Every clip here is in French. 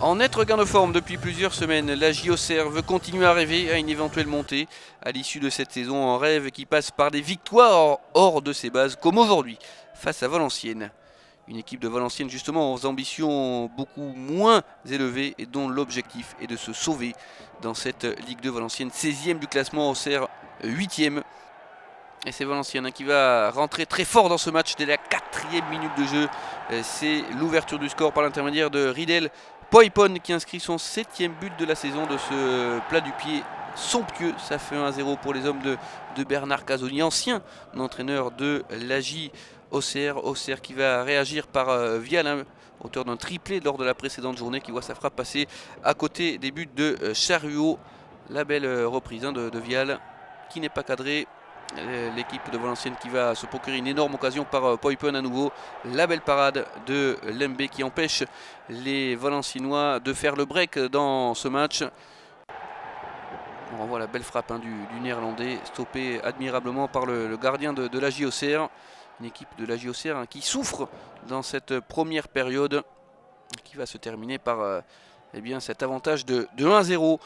En net regain de forme depuis plusieurs semaines, la JOCR veut continuer à rêver à une éventuelle montée à l'issue de cette saison, un rêve qui passe par des victoires hors de ses bases, comme aujourd'hui, face à Valenciennes. Une équipe de Valenciennes justement aux ambitions beaucoup moins élevées et dont l'objectif est de se sauver dans cette Ligue 2 Valenciennes, 16e du classement, Auxerre 8e. Et c'est Valenciennes qui va rentrer très fort dans ce match dès la 4e minute de jeu. C'est l'ouverture du score par l'intermédiaire de Ridel Poipon qui inscrit son 7e but de la saison de ce plat du pied somptueux. Ça fait 1-0 pour les hommes de Bernard Casoni, ancien entraîneur de l'AJ Auxerre. Auxerre qui va réagir par Vial, auteur d'un triplé lors de la précédente journée, qui voit sa frappe passer à côté des buts de Charuot. La belle reprise de Vial qui n'est pas cadrée. L'équipe de Valenciennes qui va se procurer une énorme occasion par Poipon à nouveau. La belle parade de Lembe qui empêche les Valenciennois de faire le break dans ce match. On renvoie la belle frappe du Néerlandais, stoppée admirablement par le gardien de la JOCR. Une équipe de la JOCR qui souffre dans cette première période, qui va se terminer par cet avantage de 1-0.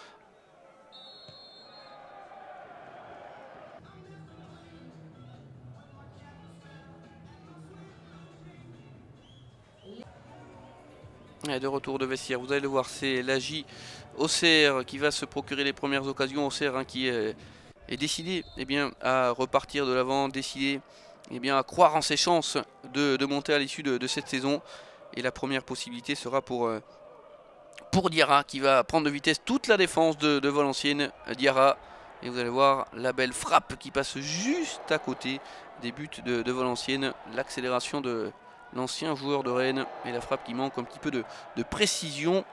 Et de retour de vestiaire, vous allez le voir, c'est l'AJ Auxerre qui va se procurer les premières occasions. Auxerre qui est décidé à repartir de l'avant, décidé à croire en ses chances de monter à l'issue de cette saison. Et la première possibilité sera pour Diarra qui va prendre de vitesse toute la défense de Valenciennes. Diarra, et vous allez voir la belle frappe qui passe juste à côté des buts de Valenciennes. L'accélération de l'ancien joueur de Rennes et la frappe qui manque un petit peu de précision.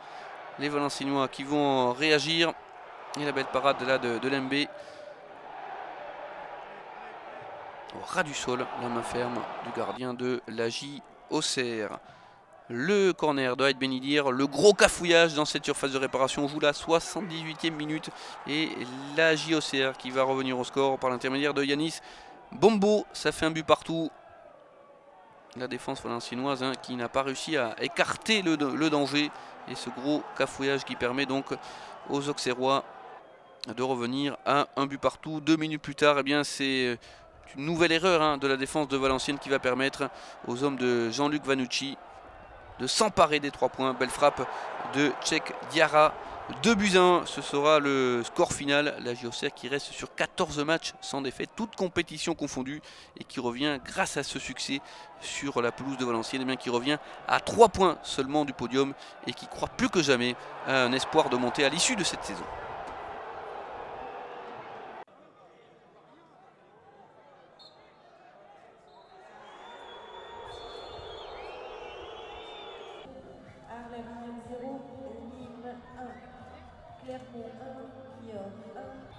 Les Valenciennois qui vont réagir. Et la belle parade là de Lembe. Au ras du sol, la main ferme du gardien de l'AJ Auxerre. Le corner de Haït Benidir, le gros cafouillage dans cette surface de réparation. On joue la 78e minute et la JOCR qui va revenir au score par l'intermédiaire de Yanis Bombo. Ça fait un but partout. La défense valenciennoise qui n'a pas réussi à écarter le danger. Et ce gros cafouillage qui permet donc aux Auxerrois de revenir à un but partout. 2 minutes plus tard, c'est une nouvelle erreur de la défense de Valenciennes qui va permettre aux hommes de Jean-Luc Vanucci de s'emparer des 3 points. Belle frappe de Tchèque Diarra. 2-1, ce sera le score final. La JOCR qui reste sur 14 matchs sans défaite, toutes compétitions confondues, et qui revient grâce à ce succès sur la pelouse de Valenciennes, qui revient à 3 points seulement du podium et qui croit plus que jamais à un espoir de monter à l'issue de cette saison. Arlem 0, Nîmes 1, Clermont 1, Niort 1.